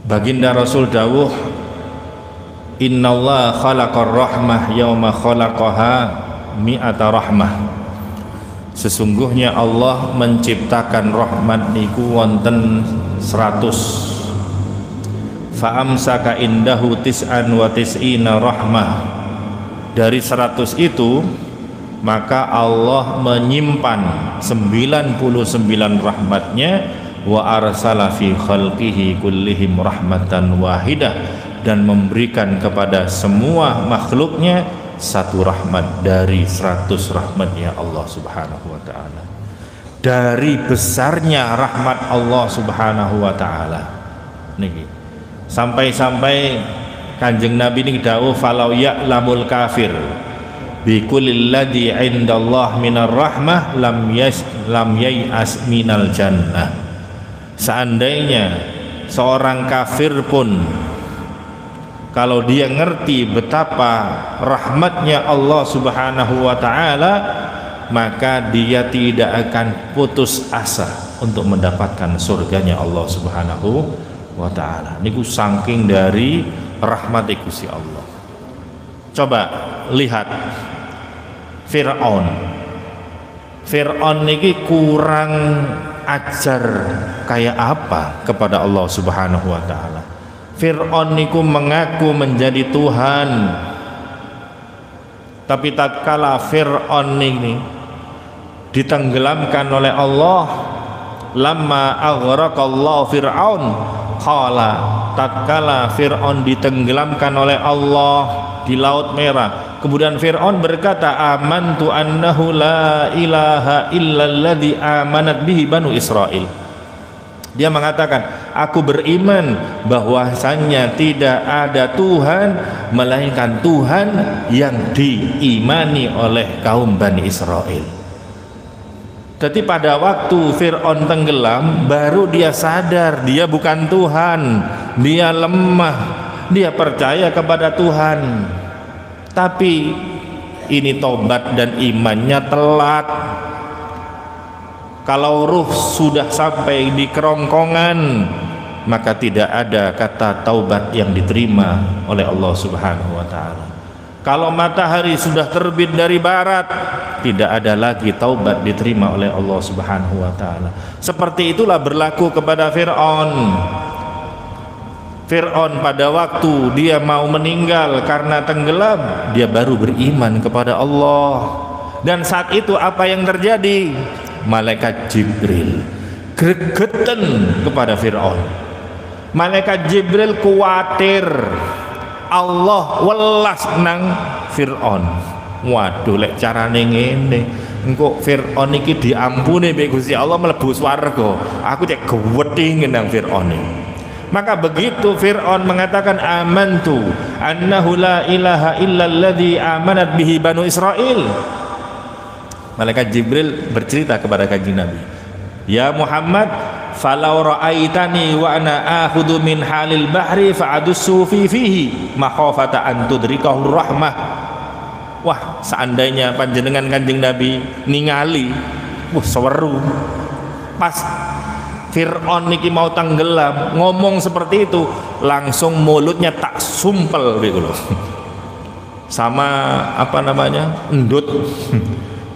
Baginda Rasul dawuh, innallaha khalaqar rahmah yauma khalaqaha mi'ata rahmah. Sesungguhnya Allah menciptakan rahmat niku wonten 100. Fa amsaka indahu tis'an wa tis'ina rahmah. Dari 100 itu maka Allah menyimpan 99 rahmatnya, wa arsala fi khalqihi kullihim rahmatan wahidah, dan memberikan kepada semua makhluknya satu rahmat dari 100 rahmatnya Allah subhanahu wa ta'ala. Dari besarnya rahmat Allah subhanahu wa ta'ala niki, sampai-sampai Kanjeng Nabi ini dawuh, falau ya'lamul kafir bi kullil ladzi indallah minar rahmah lam yai'as minal jannah. Seandainya seorang kafir pun kalau dia ngerti betapa rahmatnya Allah subhanahu wa ta'ala, maka dia tidak akan putus asa untuk mendapatkan surganya Allah subhanahu wa ta'ala. Niku saking dari rahmat Gusti Allah. Coba lihat Fir'aun niki kurang ajar kayak apa kepada Allah subhanahu wa ta'ala. Fir'aun niku mengaku menjadi Tuhan, tapi tatkala Fir'aun ini ditenggelamkan oleh Allah, lamma aghraqallahu Fir'aun qala, tatkala Fir'aun ditenggelamkan oleh Allah di Laut Merah, kemudian Fir'aun berkata, amantu annahu la ilaha illalladzi amanat bihi banu Israil. Dia mengatakan, aku beriman bahwasanya tidak ada Tuhan melainkan Tuhan yang diimani oleh kaum Bani Israel. Jadi pada waktu Fir'aun tenggelam, baru dia sadar dia bukan Tuhan, dia lemah, dia percaya kepada Tuhan. Tapi ini tobat dan imannya telat. Kalau ruh sudah sampai di kerongkongan, maka tidak ada kata taubat yang diterima oleh Allah subhanahu wa ta'ala. Kalau matahari sudah terbit dari barat, tidak ada lagi taubat diterima oleh Allah subhanahu wa ta'ala. Seperti itulah berlaku kepada Fir'aun. Fir'aun pada waktu dia mau meninggal karena tenggelam, dia baru beriman kepada Allah. Dan saat itu apa yang terjadi? Malaikat Jibril gregeten kepada Fir'aun. Malaikat Jibril khawatir Allah welas nang Fir'aun. Waduh, lek carane ngene engko Fir'aun iki diampuni mbek Gusti Allah mlebu swarga, aku cek gewedhi nang Fir'aun iki. Maka begitu Fir'aun mengatakan amantu annahu la ilaha illalladzi amanat bihi banu Israil, Malaikat Jibril bercerita kepada Kanjeng Nabi, ya Muhammad, falau ra'aitani wa ana akhudhu min halil bahri fa'adussu fihi makhafata an tudrikahu rahmah. Wah, seandainya panjenengan Kanjeng Nabi ningali, seweru pas Fir'aun niki mau tenggelam ngomong seperti itu, langsung mulutnya tak sumpel gitu loh. Sama apa namanya? Endut.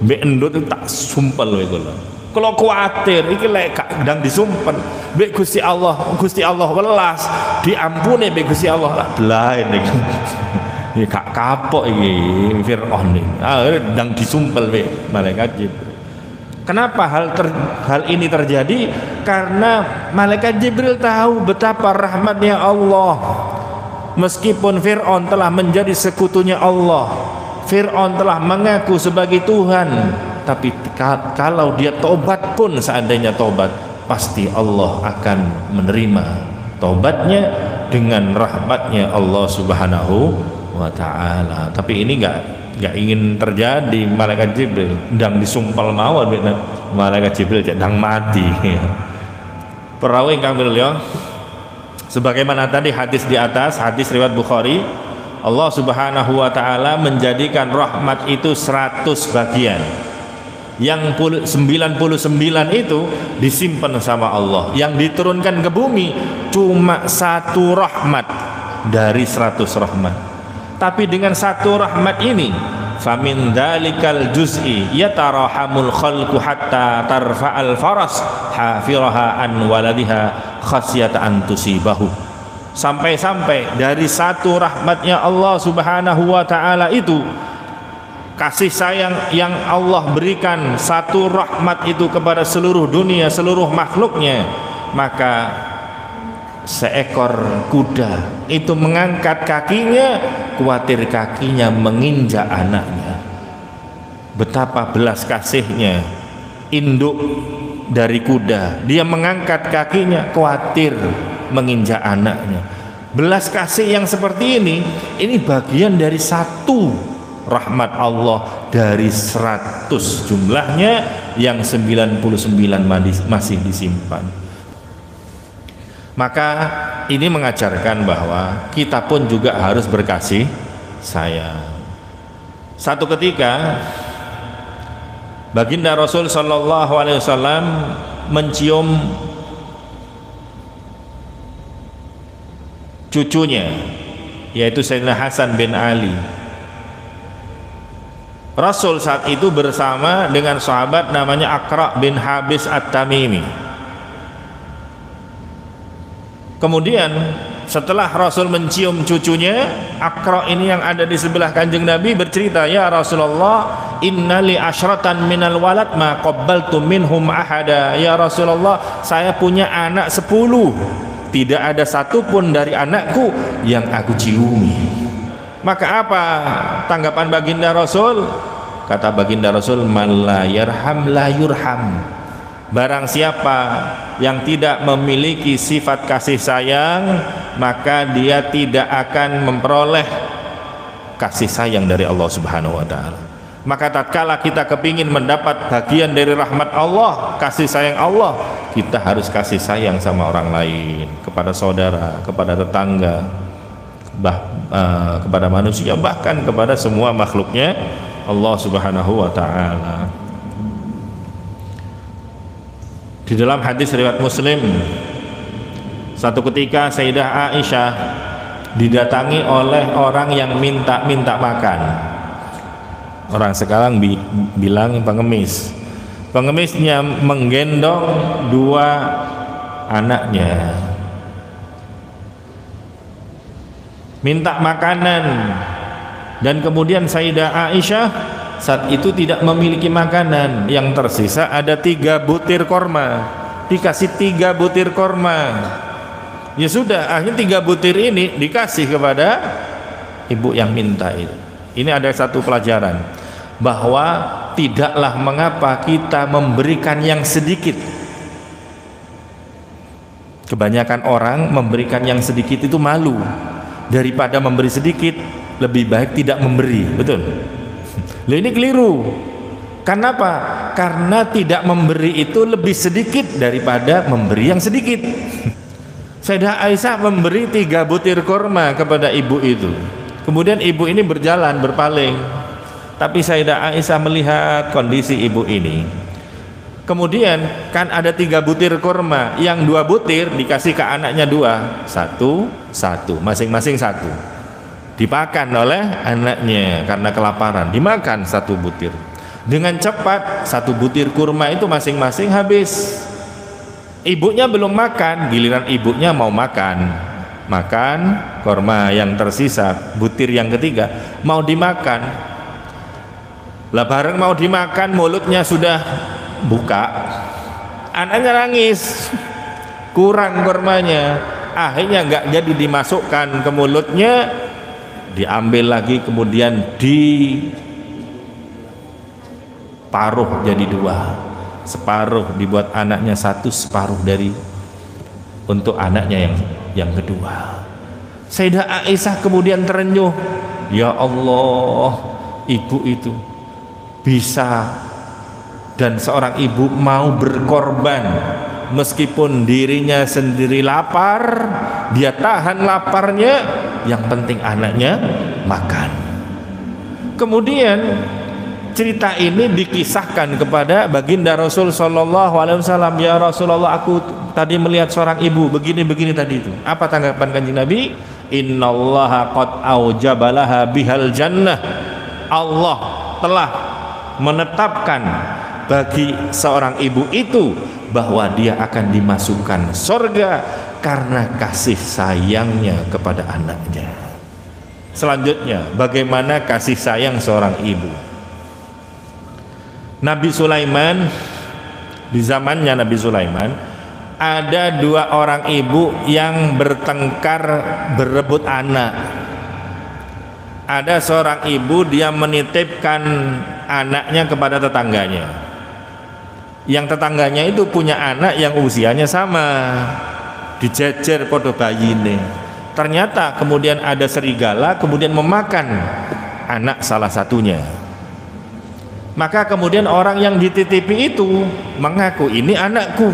Mbek endut itu tak sumpel gitu loh. Kalau khawatir iki lek gak ndang disumpel, mbek Gusti Allah welas diampuni mbek Gusti Allah lah ini. Iki gak kapok iki Fir'aun iki. Ndang disumpel mbek malaikat Jibril. Kenapa hal ini terjadi? Karena malaikat Jibril tahu betapa rahmatnya Allah. Meskipun Fir'aun telah menjadi sekutunya Allah, Fir'aun telah mengaku sebagai Tuhan, tapi kalau dia tobat pun, seandainya tobat, pasti Allah akan menerima tobatnya dengan rahmatnya Allah subhanahu wa ta'ala. Tapi ini nggak ingin terjadi. Malaikat Jibril ndang disumpel mawon malaikat Jibril ndang mati. Perawi ingkang mulya, sebagaimana tadi hadis di atas, hadis riwayat Bukhari, Allah subhanahu wa ta'ala menjadikan rahmat itu 100 bagian. Yang 99 itu disimpan sama Allah. Yang diturunkan ke bumi cuma satu rahmat dari 100 rahmat. Tapi dengan satu rahmat ini, famin dalikal juz'i yatarahamul khalqu hatta tarfa'al faras hafiraha an waladiha khasyata an tusibahu. Sampai-sampai dari satu rahmatnya Allah subhanahu wa ta'ala itu, kasih sayang yang Allah berikan, satu rahmat itu kepada seluruh dunia, seluruh makhluknya, maka seekor kuda itu mengangkat kakinya, khawatir kakinya menginjak anaknya. Betapa belas kasihnya induk dari kuda, dia mengangkat kakinya khawatir menginjak anaknya. Belas kasih yang seperti ini bagian dari satu rahmat Allah dari 100 jumlahnya, yang 99 masih disimpan. Maka ini mengajarkan bahwa kita pun juga harus berkasih sayang. Satu ketika baginda Rasul sallallahu alaihi wasallam mencium cucunya, yaitu Sayyidina Hasan bin Ali. Rasul saat itu bersama dengan sahabat namanya Aqra bin Habis At-Tamimi. Kemudian setelah Rasul mencium cucunya, Aqra ini yang ada di sebelah Kanjeng Nabi bercerita, "Ya Rasulullah, innali asyratan minal walad ma qabbaltu minhum ahada." Ya Rasulullah, saya punya anak 10, tidak ada satupun dari anakku yang aku ciumi. Maka apa tanggapan baginda Rasul? Kata baginda Rasul, "Man la yarham la yurham." Barang siapa yang tidak memiliki sifat kasih sayang, maka dia tidak akan memperoleh kasih sayang dari Allah Subhanahu wa taala. Maka tatkala kita kepingin mendapat bagian dari rahmat Allah, kasih sayang Allah, kita harus kasih sayang sama orang lain, kepada saudara, kepada tetangga, kepada manusia, bahkan kepada semua makhluknya Allah Subhanahu wa ta'ala. Di dalam hadis riwayat Muslim, satu ketika Sayyidah Aisyah didatangi oleh orang yang minta makan. Orang sekarang bilang pengemis. Pengemisnya menggendong 2 anaknya, minta makanan, dan kemudian Sayyidah Aisyah saat itu tidak memiliki makanan. Yang tersisa ada 3 butir korma, dikasih 3 butir korma. Ya sudah, akhirnya 3 butir ini dikasih kepada ibu yang minta itu. Ini ada satu pelajaran, bahwa tidaklah mengapa kita memberikan yang sedikit. Kebanyakan orang memberikan yang sedikit itu malu. Daripada memberi sedikit, lebih baik tidak memberi. Betul? Loh, ini keliru. Kenapa? Karena tidak memberi itu lebih sedikit daripada memberi yang sedikit. Sayyidah Aisyah memberi 3 butir kurma kepada ibu itu. Kemudian ibu ini berjalan berpaling, tapi Sayyidah Aisyah melihat kondisi ibu ini. Kemudian kan ada 3 butir kurma, yang 2 butir dikasih ke anaknya 2, satu, masing-masing 1. Dimakan oleh anaknya karena kelaparan, dimakan 1 butir. Dengan cepat 1 butir kurma itu masing-masing habis. Ibunya belum makan, giliran ibunya mau makan kurma yang tersisa, butir yang ketiga mau dimakan. Lah bareng mau dimakan, mulutnya sudah buka, anaknya nangis, kurang kurmanya. Akhirnya nggak jadi dimasukkan ke mulutnya, diambil lagi, kemudian diparuh jadi 2, separuh dibuat anaknya 1, separuh dari untuk anaknya yang kedua. Sayyidah Aisyah kemudian terenyuh, ya Allah, ibu itu bisa, dan seorang ibu mau berkorban meskipun dirinya sendiri lapar, dia tahan laparnya, yang penting anaknya makan. Kemudian cerita ini dikisahkan kepada baginda Rasul sallallahu alaihi wasallam. Ya Rasulullah, aku tadi melihat seorang ibu begini-begini tadi itu. Apa tanggapan Kanjeng Nabi? Innallaha qad aujabalaha bihal jannah. Allah telah menetapkan bagi seorang ibu itu bahwa dia akan dimasukkan surga karena kasih sayangnya kepada anaknya. Selanjutnya, bagaimana kasih sayang seorang ibu? Nabi Sulaiman, di zamannya Nabi Sulaiman, ada dua orang ibu yang bertengkar berebut anak. Ada seorang ibu, dia menitipkan anaknya kepada tetangganya. Yang tetangganya itu punya anak yang usianya sama, dijejer podo bayi ini. Ternyata kemudian ada serigala kemudian memakan anak salah satunya. Maka kemudian orang yang dititipi itu mengaku ini anakku.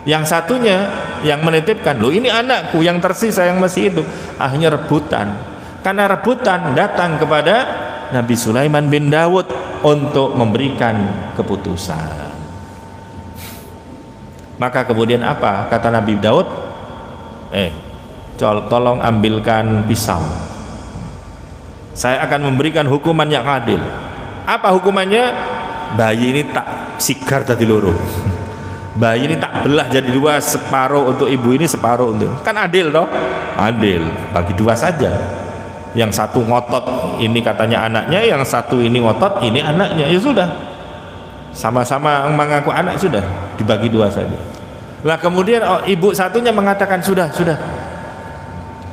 Yang satunya yang menitipkan, loh ini anakku yang tersisa yang masih hidup. Akhirnya rebutan. Karena rebutan datang kepada Nabi Sulaiman bin Daud untuk memberikan keputusan. Maka kemudian apa kata Nabi Daud? Tolong ambilkan pisau. Saya akan memberikan hukuman yang adil. Apa hukumannya? Bayi ini tak sigar tadi loro. Bayi ini tak belah jadi dua, separuh untuk ibu ini, separuh untuk. Kan adil toh? Adil, bagi dua saja. Yang satu ngotot ini katanya anaknya, yang satu ini ngotot ini anaknya. Ya sudah, sama-sama mengaku anak, sudah dibagi dua saja. Lah kemudian ibu satunya mengatakan sudah.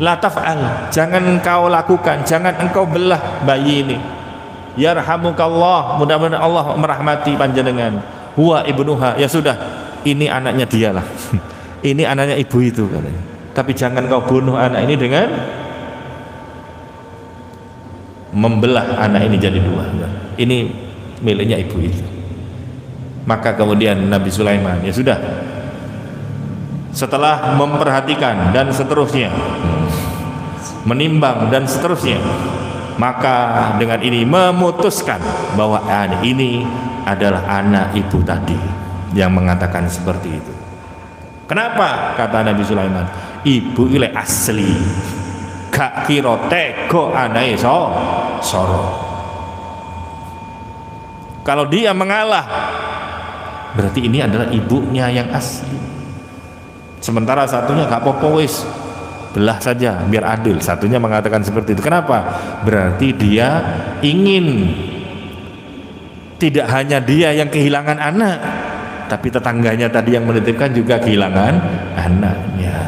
La taf'al, jangan engkau lakukan, jangan engkau belah bayi ini. Yarhamukallah, mudah-mudahan Allah merahmati panjenengan. Huwa ibnuha, ya sudah, ini anaknya dialah. Ini anaknya ibu itu katanya. Tapi jangan kau bunuh anak ini dengan membelah anak ini jadi dua. Ini miliknya ibu itu. Maka kemudian Nabi Sulaiman, ya sudah, setelah memperhatikan dan seterusnya, menimbang dan seterusnya, maka dengan ini memutuskan bahwa ini adalah anak ibu tadi yang mengatakan seperti itu. Kenapa? Kata Nabi Sulaiman, ibu ile asli, gak kira tego anake soro. Kalau dia mengalah, berarti ini adalah ibunya yang asli. Sementara satunya gak apa-apa wis, belah saja biar adil. Satunya mengatakan seperti itu. Kenapa? Berarti dia ingin tidak hanya dia yang kehilangan anak, tapi tetangganya tadi yang menitipkan juga kehilangan anaknya.